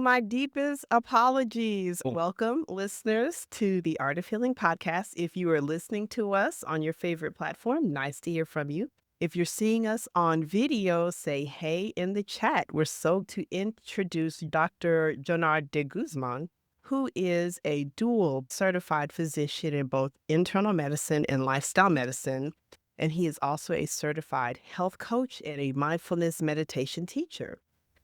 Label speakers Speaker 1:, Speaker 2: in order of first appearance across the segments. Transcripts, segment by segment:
Speaker 1: my deepest apologies.
Speaker 2: Oh,
Speaker 1: Welcome, listeners, to the Art of Healing podcast. If you are listening to us on your favorite platform, nice to hear from you. If you're seeing us on video, say hey in the chat. We're so to introduce Dr. Jonar De Guzman, who is a dual certified physician in both internal medicine and lifestyle medicine. And he is also a certified health coach and a mindfulness meditation teacher.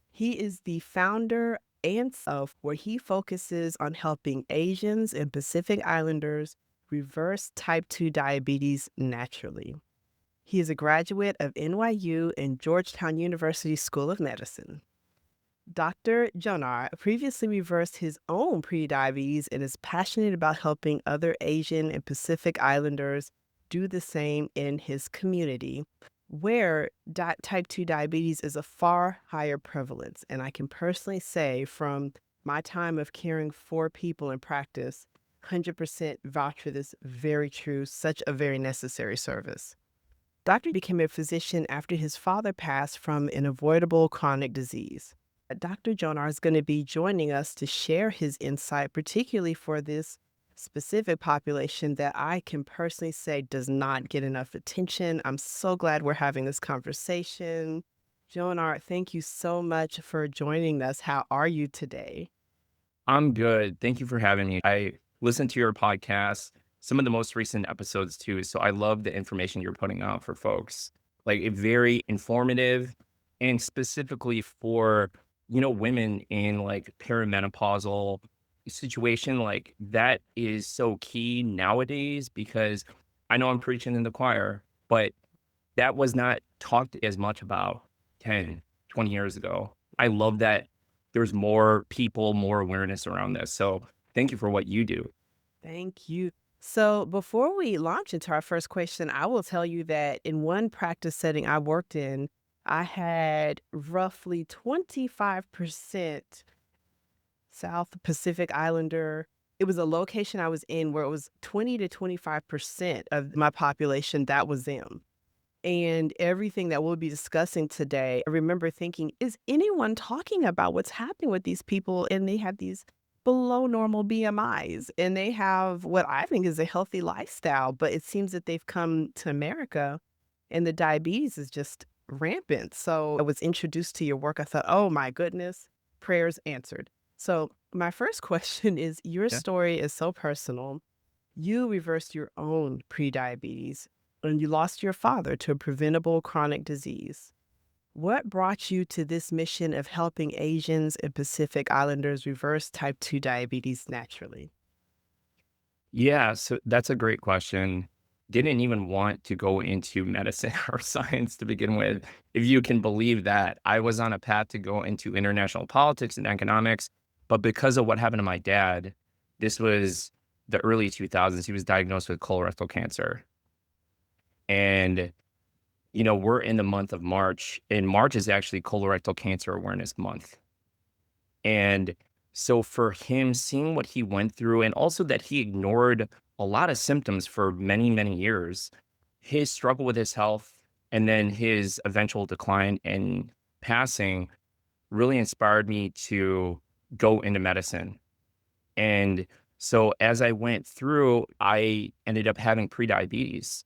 Speaker 1: He is the founder and of where he focuses on helping Asians and Pacific Islanders reverse type 2 diabetes naturally. He is a graduate of NYU and Georgetown University School of Medicine. Dr. Jonar previously reversed his own prediabetes and is passionate about helping other Asian and Pacific Islanders do the same in his community, where type 2 diabetes is a far higher prevalence. And I can personally say from my time of caring for people in practice, 100% vouch for this very true, such a very necessary service. Doctor became a physician after his father passed from an avoidable chronic disease. Dr. Jonar is going to be joining us to share his insight, particularly for this specific population that I can personally say does not get enough attention. I'm so glad we're having this conversation. Jonar, thank you so much for joining us. How are you today?
Speaker 2: I'm good. Thank you for having me. I listened to your podcast, some of the most recent episodes too. So I love the information you're putting out for folks. Like it very informative and specifically for, women in like perimenopausal situation. Like that is so key nowadays because I know I'm preaching in the choir, but that was not talked as much about 10, 20 years ago. I love that there's more people, more awareness around this. So thank you for what you do.
Speaker 1: Thank you. So, before we launch into our first question, I will tell you that in one practice setting I worked in, I had roughly 25% South Pacific Islander. It was a location I was in where it was 20 to 25% of my population that was them. And everything that we'll be discussing today, I remember thinking, is anyone talking about what's happening with these people? And they have these below normal BMIs and they have what I think is a healthy lifestyle, but it seems that they've come to America and the diabetes is just rampant. So I was introduced to your work. I thought, oh my goodness, prayers answered. So my first question is your
Speaker 2: Yeah.
Speaker 1: story is so personal. You reversed your own prediabetes and you lost your father to a preventable chronic disease. What brought you to this mission of helping Asians and Pacific Islanders reverse type 2 diabetes naturally?
Speaker 2: Yeah. So that's a great question. Didn't even want to go into medicine or science to begin with. If you can believe that, I was on a path to go into international politics and economics. But because of what happened to my dad, this was the early 2000s, he was diagnosed with colorectal cancer. And we're in the month of March, and March is actually Colorectal Cancer Awareness Month. And so for him, seeing what he went through and also that he ignored a lot of symptoms for many, many years, his struggle with his health and then his eventual decline and passing really inspired me to go into medicine. And so as I went through, I ended up having prediabetes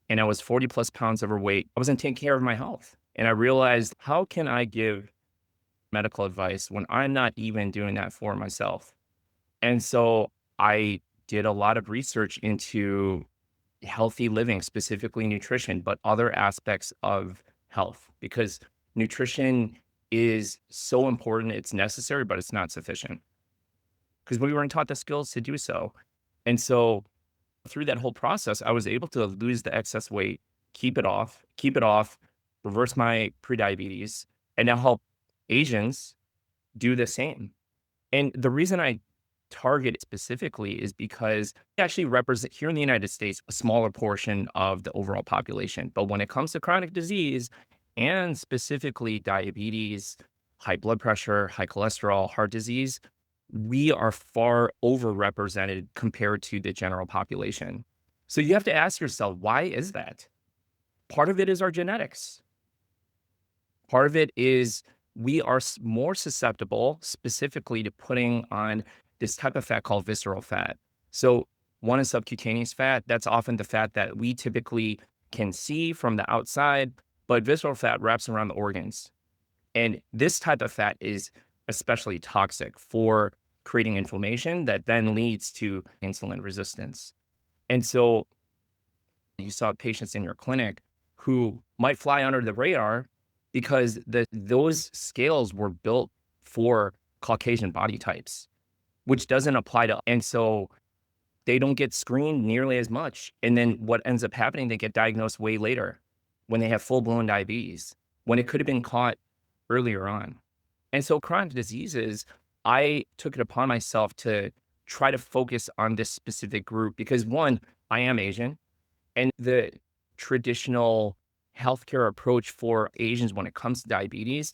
Speaker 2: and I was 40 plus pounds overweight. I wasn't taking care of my health. And I realized, how can I give medical advice when I'm not even doing that for myself? And so I did a lot of research into healthy living, specifically nutrition, but other aspects of health, because nutrition is so important. It's necessary, but it's not sufficient because we weren't taught the skills to do so. And so through that whole process, I was able to lose the excess weight, keep it off, reverse my prediabetes, and now help Asians do the same. And the reason I target it specifically is because we actually represent here in the United States a smaller portion of the overall population. But when it comes to chronic disease and specifically diabetes, high blood pressure, high cholesterol, heart disease, we are far overrepresented compared to the general population. So you have to ask yourself, why is that? Part of it is our genetics. Part of it is we are more susceptible specifically to putting on this type of fat called visceral fat. So, one is subcutaneous fat. That's often the fat that we typically can see from the outside, but visceral fat wraps around the organs. And this type of fat is especially toxic for creating inflammation that then leads to insulin resistance. And so you saw patients in your clinic who might fly under the radar because those scales were built for Caucasian body types, which doesn't apply to, and so they don't get screened nearly as much. And then what ends up happening, they get diagnosed way later when they have full-blown diabetes, when it could have been caught earlier on. And so chronic diseases, I took it upon myself to try to focus on this specific group because one, I am Asian, and the traditional healthcare approach for Asians when it comes to diabetes,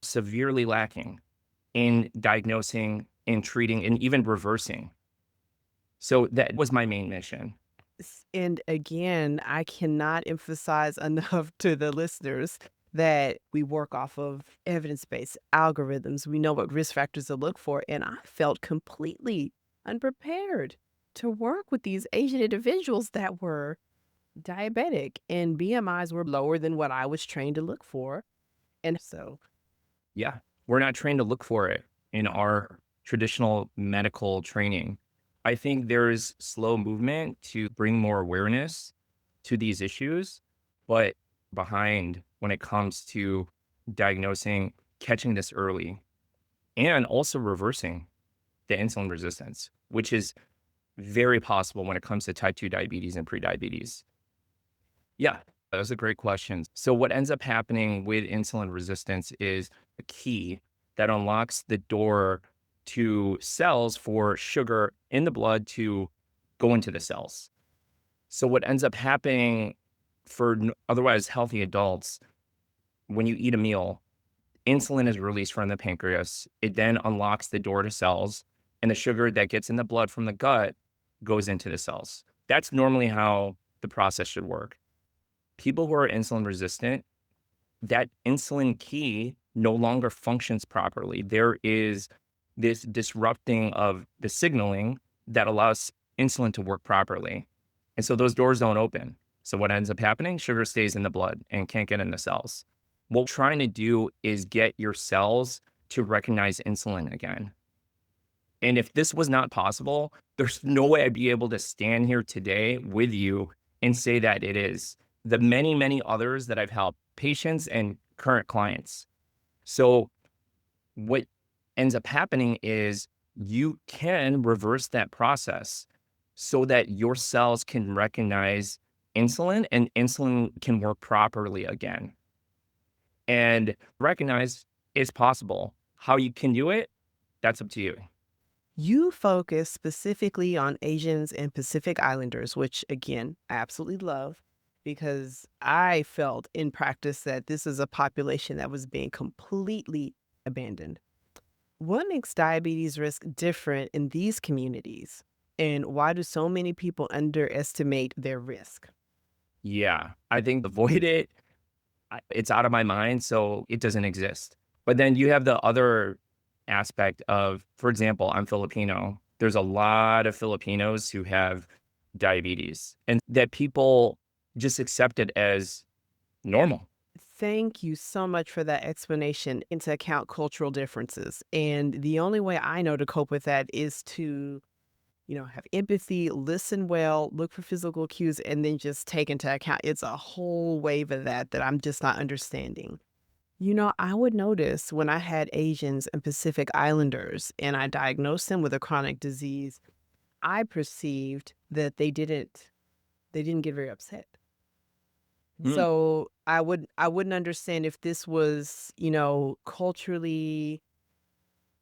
Speaker 2: severely lacking in diagnosing, in treating, and even reversing. So that was my main mission.
Speaker 1: And again, I cannot emphasize enough to the listeners that we work off of evidence-based algorithms. We know what risk factors to look for, and I felt completely unprepared to work with these Asian individuals that were diabetic, and BMIs were lower than what I was trained to look for. And so,
Speaker 2: Yeah, we're not trained to look for it in our traditional medical training. I think there's slow movement to bring more awareness to these issues, but behind when it comes to diagnosing, catching this early, and also reversing the insulin resistance, which is very possible when it comes to type 2 diabetes and prediabetes. Yeah, that was a great question. So what ends up happening with insulin resistance is a key that unlocks the door to cells for sugar in the blood to go into the cells. So what ends up happening for otherwise healthy adults, when you eat a meal, insulin is released from the pancreas. It then unlocks the door to cells, and the sugar that gets in the blood from the gut goes into the cells. That's normally how the process should work. People who are insulin resistant, that insulin key no longer functions properly. There is this disrupting of the signaling that allows insulin to work properly. And so those doors don't open. So what ends up happening? Sugar stays in the blood and can't get in the cells. What we're trying to do is get your cells to recognize insulin again. And if this was not possible, there's no way I'd be able to stand here today with you and say that it is. The many, many others that I've helped, patients and current clients. So what ends up happening is you can reverse that process so that your cells can recognize insulin and insulin can work properly again. And recognize it's possible. How you can do it, that's up to you.
Speaker 1: you focus specifically on Asians and Pacific Islanders, which again, I absolutely love because I felt in practice that this is a population that was being completely abandoned. What makes diabetes risk different in these communities? And why do so many people underestimate their risk?
Speaker 2: Yeah, I think avoid it. It's out of my mind, so it doesn't exist. But then you have the other aspect of, for example, I'm Filipino. There's a lot of Filipinos who have diabetes and that people just accept it as normal.
Speaker 1: Thank you so much for that explanation and to account cultural differences. And the only way I know to cope with that is to, have empathy, listen well, look for physical cues, and then just take into account it's a whole wave of that I'm just not understanding. I would notice when I had Asians and Pacific Islanders and I diagnosed them with a chronic disease, I perceived that they didn't get very upset.
Speaker 2: Mm,
Speaker 1: So I wouldn't understand if this was, culturally,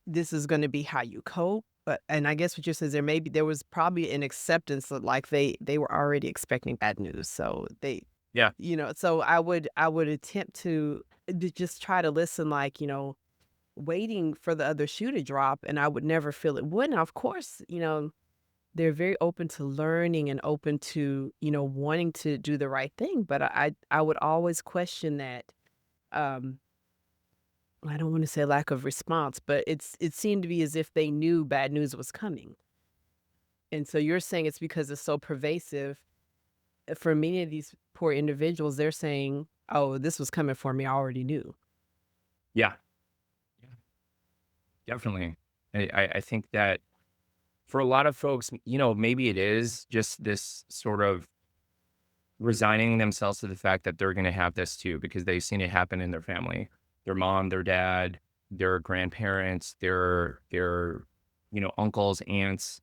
Speaker 1: this is gonna be how you cope. But and I guess what you're saying is there was probably an acceptance that like they were already expecting bad news. So
Speaker 2: yeah.
Speaker 1: so I would attempt to just try to listen like, waiting for the other shoe to drop and I would never feel it would. Now, of course, they're very open to learning and open to, wanting to do the right thing, but I would always question that, um, I don't want to say lack of response, but it seemed to be as if they knew bad news was coming. And so you're saying it's because it's so pervasive. For many of these poor individuals, they're saying, "Oh, this was coming for me. I already knew."
Speaker 2: Yeah, yeah, definitely. I think that for a lot of folks, maybe it is just this sort of resigning themselves to the fact that they're going to have this too because they've seen it happen in their family, their mom, their dad, their grandparents, their uncles, aunts,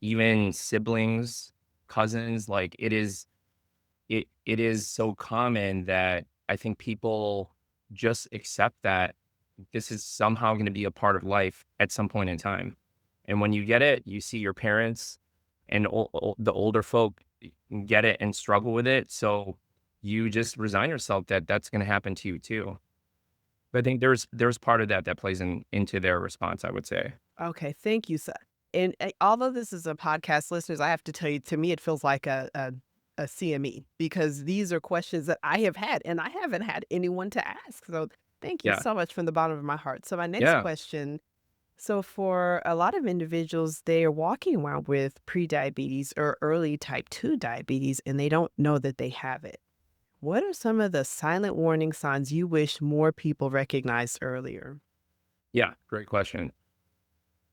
Speaker 2: even siblings, cousins. Like it is so common that I think people just accept that this is somehow going to be a part of life at some point in time. And when you get it, you see your parents and the older folk get it and struggle with it. So you just resign yourself that that's going to happen to you too. But I think there's part of that that plays into their response, I would say.
Speaker 1: Okay, thank you, sir. And although this is a podcast, listeners, I have to tell you, to me, it feels like a CME because these are questions that I have had, and I haven't had anyone to ask. So thank you
Speaker 2: Yeah.
Speaker 1: so much from the bottom of my heart. So my next
Speaker 2: Yeah.
Speaker 1: question. So for a lot of individuals, they are walking around with prediabetes or early type 2 diabetes, and they don't know that they have it. What are some of the silent warning signs you wish more people recognized earlier?
Speaker 2: Yeah. Great question.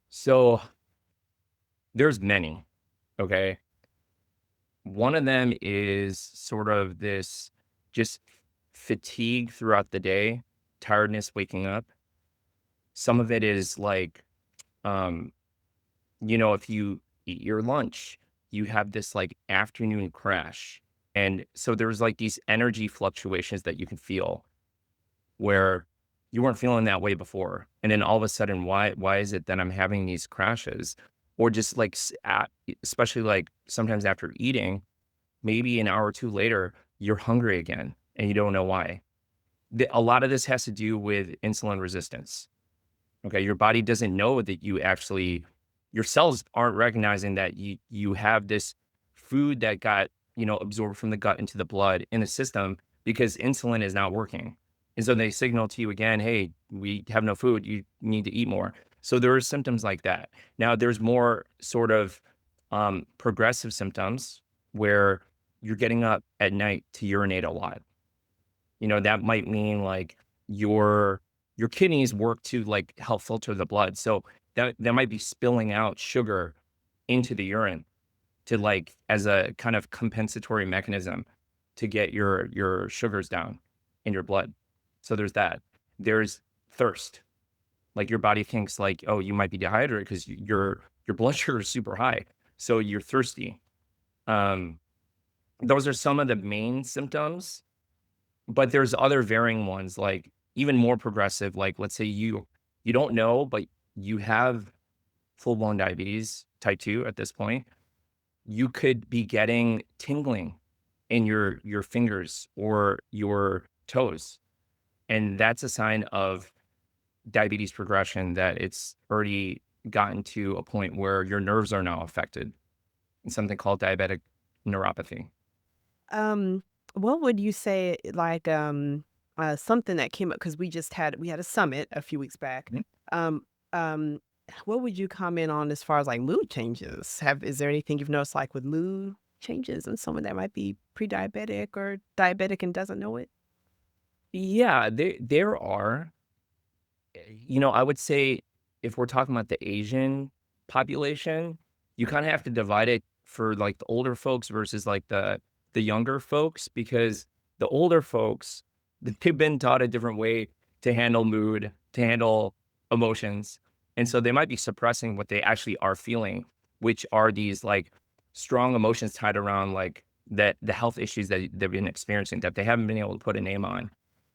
Speaker 2: So there's many. Okay. One of them is sort of this just fatigue throughout the day, tiredness waking up. Some of it is like, um, if you eat your lunch, you have this like afternoon crash. And so there's like these energy fluctuations that you can feel where you weren't feeling that way before. And then all of a sudden, why is it that I'm having these crashes? Or just like especially like sometimes after eating, maybe an hour or 2 later, you're hungry again and you don't know why. A lot of this has to do with insulin resistance. Okay, your body doesn't know that your cells aren't recognizing that you have this food that got, absorbed from the gut into the blood in the system because insulin is not working. And so they signal to you again, "Hey, we have no food. You need to eat more." So there are symptoms like that. Now there's more sort of progressive symptoms where you're getting up at night to urinate a lot. That might mean like your your kidneys work to like help filter the blood. So that might be spilling out sugar into the urine to like as a kind of compensatory mechanism to get your sugars down in your blood. So there's that. There's thirst. Like your body thinks like, oh, you might be dehydrated because your blood sugar is super high. So you're thirsty. Um, those are some of the main symptoms, but there's other varying ones, like, even more progressive, like, let's say you don't know, but you have full-blown diabetes, type 2 at this point. You could be getting tingling in your fingers or your toes, and that's a sign of diabetes progression that it's already gotten to a point where your nerves are now affected, and something called diabetic neuropathy.
Speaker 1: Um, what would you say, like, something that came up because we had a summit a few weeks back.
Speaker 2: Mhm.
Speaker 1: Um, um, what would you comment on as far as like mood changes? Is there anything you've noticed like with mood changes and someone that might be pre-diabetic or diabetic and doesn't know it?
Speaker 2: Yeah, there are. I would say if we're talking about the Asian population, you kinda have to divide it for, like, the older folks versus, like, the younger folks, because the older folks, they've been taught a different way to handle mood, to handle emotions, and so they might be suppressing what they actually are feeling, which are these, like, strong emotions tied around, like, the health issues that they've been experiencing that they haven't been able to put a name on.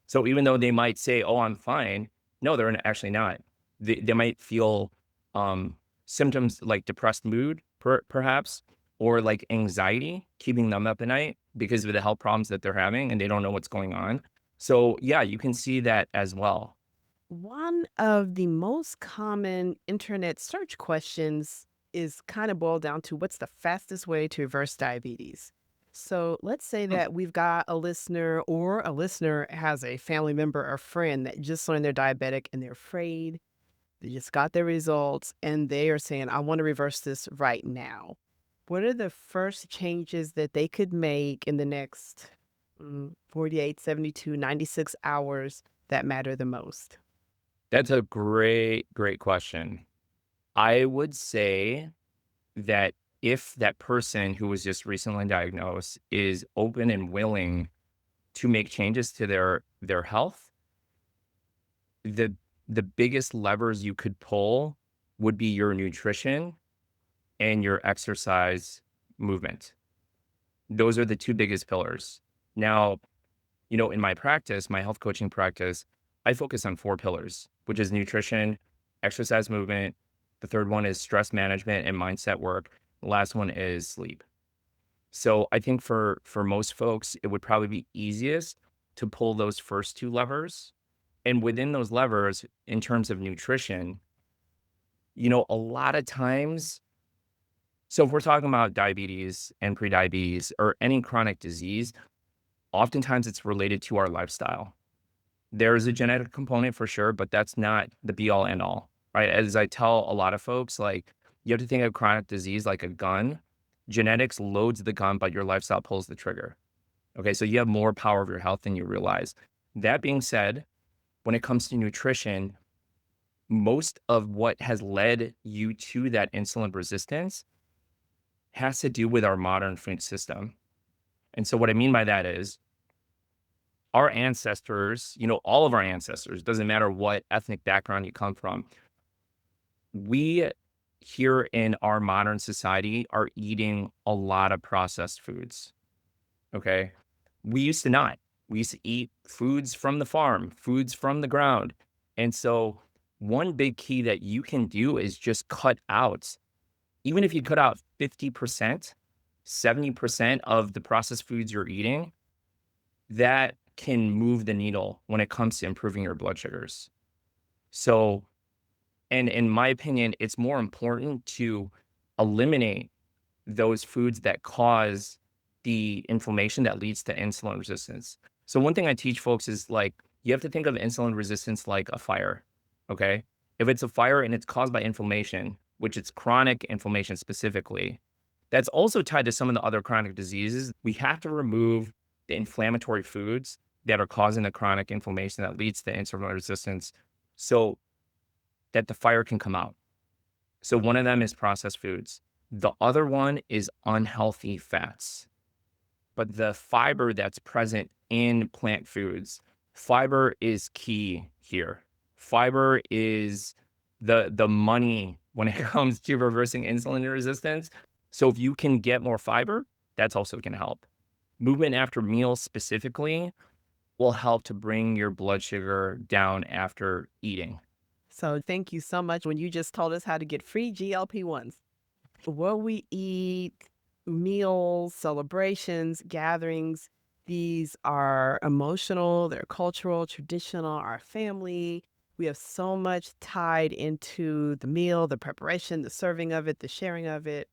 Speaker 2: So even though they might say, "Oh, I'm fine," no, they're actually not. They might feel, um, symptoms like depressed mood perhaps, or like anxiety keeping them up at night because of the health problems that they're having, and they don't know what's going on. So, yeah, you can see that as well.
Speaker 1: One of the most common internet search questions is kind of boiled down to what's the fastest way to reverse diabetes? So let's say
Speaker 2: Hmm.
Speaker 1: that we've got a listener, or a listener has a family member or friend that just learned they're diabetic and they're afraid. They just got their results and they are saying, I want to reverse this right now. What are the first changes that they could make in the next 48, 72, 96 hours that matter the most?
Speaker 2: That's a great question. I would say that if that person who was just recently diagnosed is open and willing to make changes to their health, the the biggest levers you could pull would be your nutrition and your exercise movement. Those are the 2 biggest pillars. Now, in my practice, my health coaching practice, I focus on 4 pillars, which is nutrition, exercise movement. The third one is stress management and mindset work. The last one is sleep. So I think for most folks, it would probably be easiest to pull those first 2 levers. And within those levers, in terms of nutrition, a lot of times, so if we're talking about diabetes and prediabetes or any chronic disease, oftentimes it's related to our lifestyle. There is a genetic component for sure, but that's not the be all end all, right? As I tell a lot of folks, like, you have to think of chronic disease like a gun. Genetics loads the gun, but your lifestyle pulls the trigger. Okay, so you have more power of your health than you realize. That being said, when it comes to nutrition, most of what has led you to that insulin resistance has to do with our modern food system. And so what I mean by that is our ancestors, all of our ancestors, doesn't matter what ethnic background you come from, we here in our modern society are eating a lot of processed foods. Okay. We used to not. We used to eat foods from the farm, foods from the ground. And so, one big key that you can do is just cut out, even if you cut out 50%, 70% of the processed foods you're eating, that can move the needle when it comes to improving your blood sugars. So, and in my opinion, it's more important to eliminate those foods that cause the inflammation that leads to insulin resistance. So one thing I teach folks is like you have to think of insulin resistance like a fire. Okay. If it's a fire and it's caused by inflammation, which it's chronic inflammation specifically, that's also tied to some of the other chronic diseases. We have to remove the inflammatory foods that are causing the chronic inflammation that leads to insulin resistance so that the fire can come out. So one of them is processed foods. The other one is unhealthy fats. But the fiber that's present in plant foods, fiber is key here. Fiber is the money when it comes to reversing insulin resistance. So if you can get more fiber, that's also going to help. Movement after meals specifically will help to bring your blood sugar down after eating.
Speaker 1: So thank you so much when you just told us how to get free GLP-1s. What we eat, meals, celebrations, gatherings, these are emotional, they're cultural, traditional, our family. We have so much tied into the meal, the preparation, the serving of it, the sharing of it.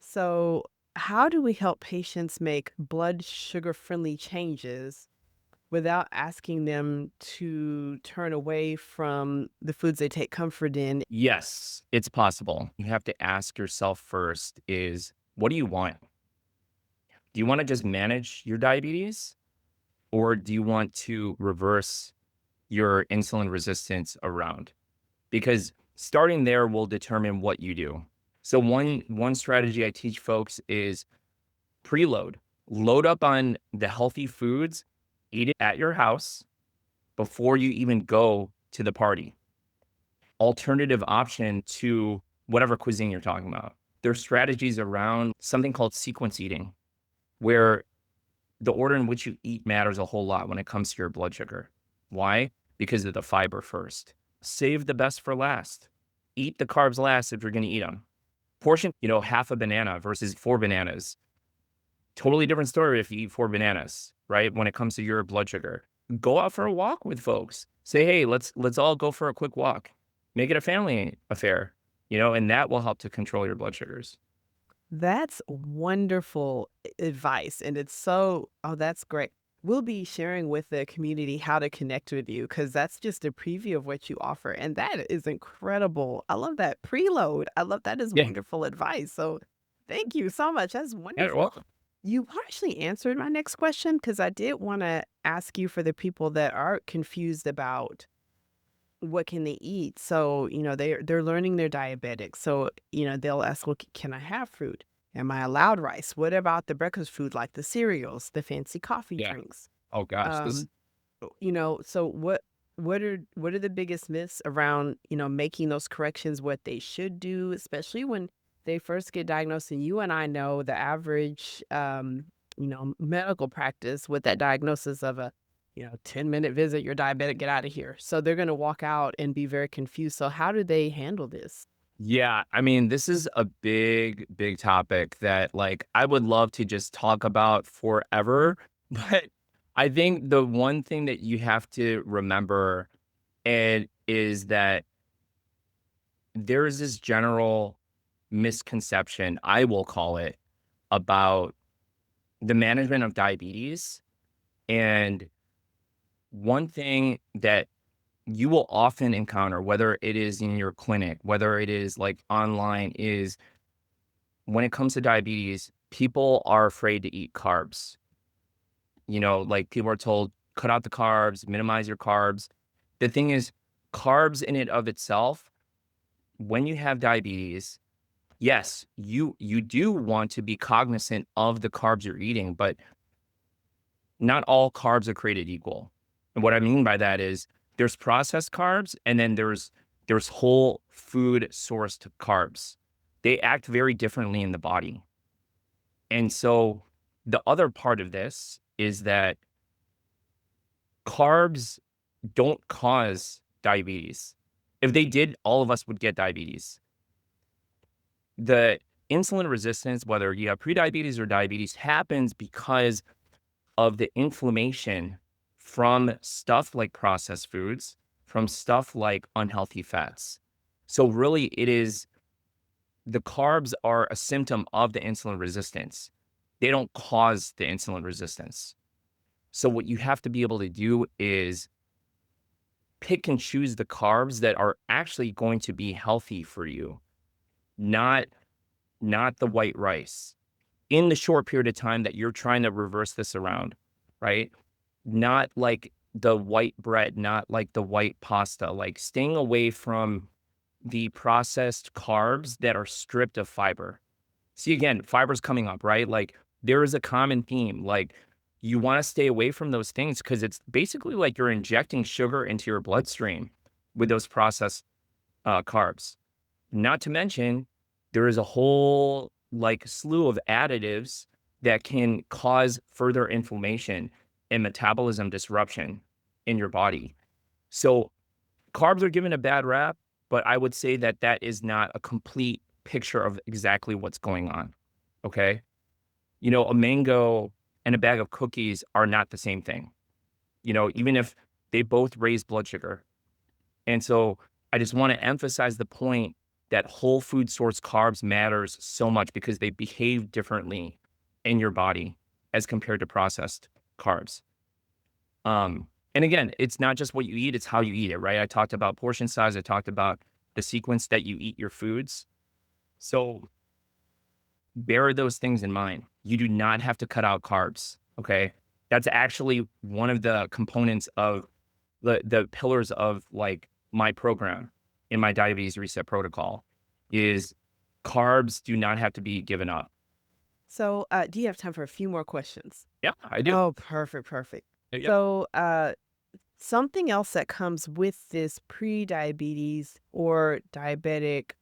Speaker 1: So, how do we help patients make blood sugar friendly changes without asking them to turn away from the foods they take comfort in?
Speaker 2: Yes, it's possible. You have to ask yourself first is what do you want? Do you want to just manage your diabetes or do you want to reverse your insulin resistance around? Because starting there will determine what you do. So one strategy I teach folks is preload. Load up on the healthy foods, eat it at your house before you even go to the party. Alternative option to whatever cuisine you're talking about. There's strategies around something called sequence eating, where the order in which you eat matters a whole lot when it comes to your blood sugar. Why? Because of the fiber first. Save the best for last. Eat the carbs last if you're going to eat them. Portion, half a banana versus 4 bananas. Totally different story if you eat 4 bananas, right? When it comes to your blood sugar. Go out for a walk with folks. Say, hey, let's all go for a quick walk. Make it a family affair, and that will help to control your blood sugars.
Speaker 1: That's wonderful advice, and it's so oh, that's great. We'll be sharing with the community how to connect with you because that's just a preview of what you offer, and that is incredible. I love that preload. I love that is
Speaker 2: Yeah.
Speaker 1: wonderful advice. So, thank you so much. That's
Speaker 2: Yeah, you're
Speaker 1: wonderful.
Speaker 2: welcome.
Speaker 1: You partially answered my next question because I did want to ask you for the people that are confused about what can they eat? So, they're learning they're diabetic. So, they'll ask, "Well, can I have fruit? Am I allowed rice? What about the breakfast food like the cereals, the fancy coffee
Speaker 2: Yeah.
Speaker 1: drinks?"
Speaker 2: Oh gosh, this
Speaker 1: Um, so what are the biggest myths around, making those corrections, what they should do, especially when they first get diagnosed? And you and I know the average medical practice with that diagnosis of a 10-minute visit, you're diabetic, get out of here. So they're going to walk out and be very confused. So how do they handle this?
Speaker 2: Yeah, I mean, this is a big, big topic that like I would love to just talk about forever. But I think the one thing that you have to remember and is that there is this general misconception, I will call it, about the management of diabetes. And one thing that you will often encounter, whether it is in your clinic, whether it is like online, is when it comes to diabetes, people are afraid to eat carbs. Like people are told, cut out the carbs, minimize your carbs. The thing is, carbs in it of itself, when you have diabetes, yes, you do want to be cognizant of the carbs you're eating, but not all carbs are created equal. And what I mean by that is there's processed carbs and then there's whole food sourced carbs. They act very differently in the body. And so the other part of this is that carbs don't cause diabetes. If they did, all of us would get diabetes. The insulin resistance, whether you have prediabetes or diabetes, happens because of the inflammation from stuff like processed foods, from stuff like unhealthy fats. So really it is the carbs are a symptom of the insulin resistance. They don't cause the insulin resistance. So what you have to be able to do is pick and choose the carbs that are actually going to be healthy for you, not not the white rice. In the short period of time that you're trying to reverse this around, right? Not like the white bread, not like the white pasta, like staying away from the processed carbs that are stripped of fiber. See, again, fiber's coming up, right? Like there is a common theme. Like you want to stay away from those things because it's basically like you're injecting sugar into your bloodstream with those processed carbs. Not to mention, there is a whole like slew of additives that can cause further inflammation and metabolism disruption in your body. So carbs are given a bad rap, but I would say that that is not a complete picture of exactly what's going on. Okay. A mango and a bag of cookies are not the same thing, even if they both raise blood sugar. And so I just want to emphasize the point that whole food source carbs matters so much because they behave differently in your body as compared to processed carbs. And again, it's not just what you eat, it's how you eat it, right? I talked about portion size, I talked about the sequence that you eat your foods. So bear those things in mind. You do not have to cut out carbs, okay? That's actually one of the components of the pillars of like my program in my diabetes reset protocol is carbs do not have to be given up.
Speaker 1: So, do you have time for a few more questions?
Speaker 2: Yeah, I do.
Speaker 1: Oh, perfect, perfect.
Speaker 2: Yep.
Speaker 1: So, something else that comes with this pre-diabetes or diabetic,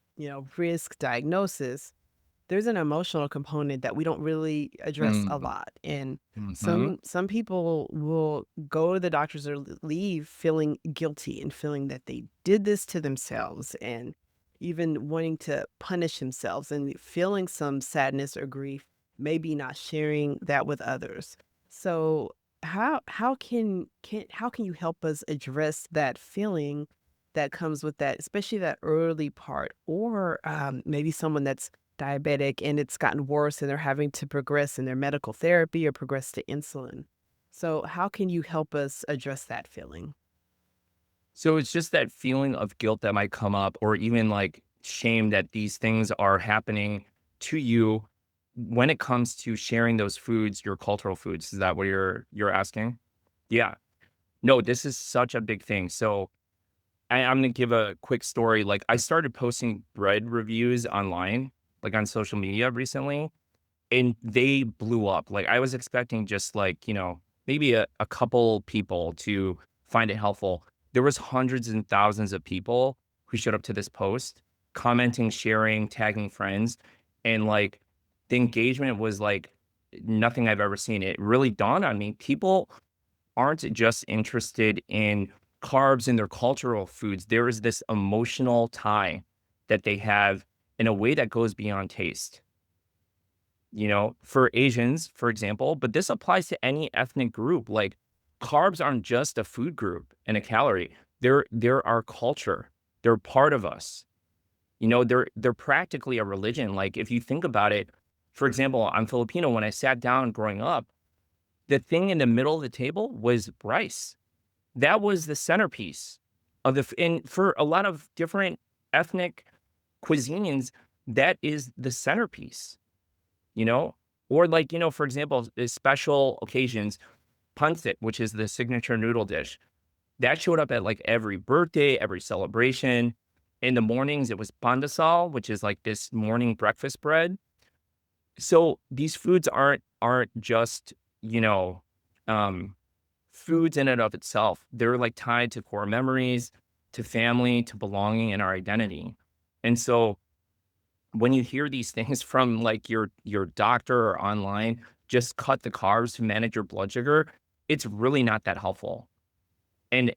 Speaker 1: risk diagnosis, there's an emotional component that we don't really address a
Speaker 2: Mm,
Speaker 1: lot. And
Speaker 2: mhm.
Speaker 1: some people will go to the doctors or leave feeling guilty and feeling that they did this to themselves and even wanting to punish themselves and feeling some sadness or grief, maybe not sharing that with others. So how can you help us address that feeling that comes with that, especially that early part, or maybe someone that's diabetic and it's gotten worse and they're having to progress in their medical therapy or progress to insulin. So, how can you help us address that feeling?
Speaker 2: So it's just that feeling of guilt that might come up, or even like shame that these things are happening to you when it comes to sharing those foods, your cultural foods. Is that what you're asking? Yeah. No, this is such a big thing. So I'm gonna give a quick story. Like I started posting bread reviews online, like on social media recently, and they blew up. Like I was expecting just like, maybe a couple people to find it helpful. There was hundreds and thousands of people who showed up to this post, commenting, sharing, tagging friends, and like the engagement was like nothing I've ever seen. It really dawned on me. People aren't just interested in carbs in their cultural foods. There is this emotional tie that they have in a way that goes beyond taste, for Asians, for example, but this applies to any ethnic group. Like carbs aren't just a food group and a calorie. They're our culture. They're part of us. They're practically a religion. Like if you think about it, for example, I'm Filipino. When I sat down growing up, the thing in the middle of the table was rice. That was the centerpiece of and for a lot of different ethnic cuisines, that is the centerpiece, you know? Or like, for example, special occasions, pancit, which is the signature noodle dish, that showed up at like every birthday, every celebration. In the mornings, it was pandesal, which is like this morning breakfast bread. So these foods aren't just, you know, um, foods in and of itself. They're like tied to core memories, to family, to belonging and our identity. And so when you hear these things from like your doctor or online, just cut the carbs to manage your blood sugar, it's really not that helpful. And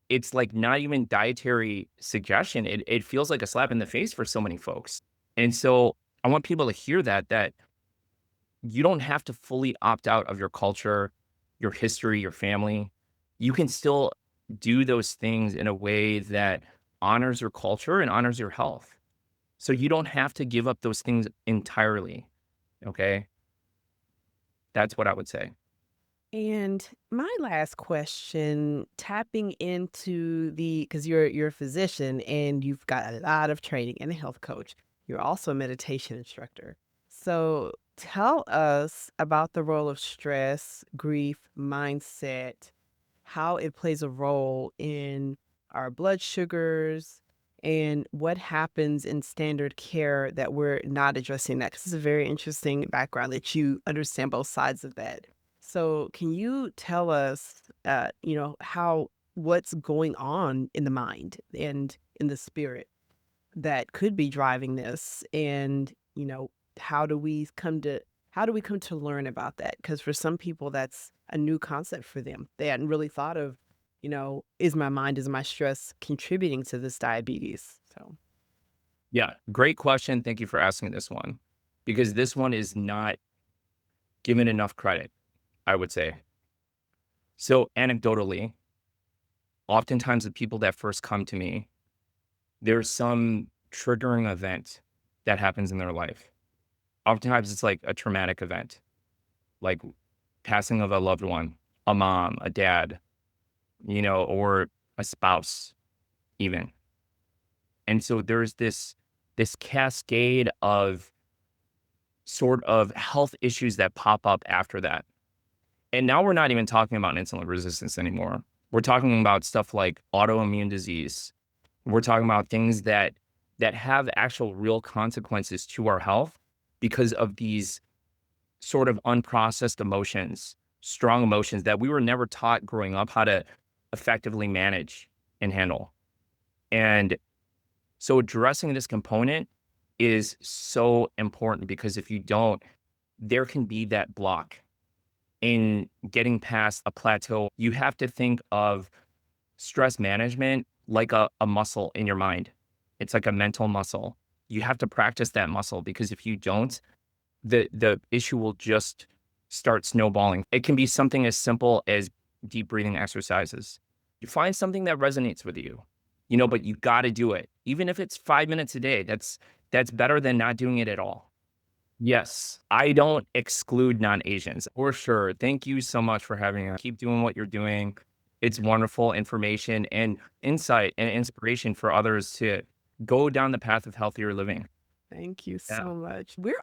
Speaker 2: it's like not even dietary suggestion. It feels like a slap in the face for so many folks. And so I want people to hear that you don't have to fully opt out of your culture, your history, your family. You can still do those things in a way that honors your culture and honors your health. So you don't have to give up those things entirely, okay? That's what I would say.
Speaker 1: And my last question, tapping into the because you're a physician and you've got a lot of training and a health coach. You're also a meditation instructor. So tell us about the role of stress, grief, mindset, how it plays a role in our blood sugars and what happens in standard care that we're not addressing that. 'Cause this is a very interesting background that you understand both sides of that. So, can you tell us, how what's going on in the mind and in the spirit that could be driving this? And, how do we come to learn about that? Because for some people, that's a new concept for them. They hadn't really thought of, is my stress contributing to this diabetes? So,
Speaker 2: Yeah, great question. Thank you for asking this one because this one is not given enough credit, I would say. So, anecdotally, oftentimes the people that first come to me, there's some triggering event that happens in their life. Oftentimes it's like a traumatic event, like passing of a loved one, a mom, a dad, or a spouse even. And so there's this cascade of sort of health issues that pop up after that. And now we're not even talking about insulin resistance anymore. We're talking about stuff like autoimmune disease. We're talking about things that have actual real consequences to our health because of these sort of unprocessed emotions, strong emotions that we were never taught growing up how to effectively manage and handle. And so addressing this component is so important because if you don't, there can be that block in getting past a plateau. You have to think of stress management like a muscle in your mind. It's like a mental muscle. You have to practice that muscle because if you don't, the issue will just start snowballing. It can be something as simple as deep breathing exercises. You find something that resonates with you, but you got to do it. Even if it's 5 minutes a day, That's better than not doing it at all. Yes, I don't exclude non-Asians for sure. Thank you so much for having me. Keep doing what you're doing. It's wonderful information and insight and inspiration for others to go down the path of healthier living.
Speaker 1: Thank you
Speaker 2: Yeah.
Speaker 1: so much. We're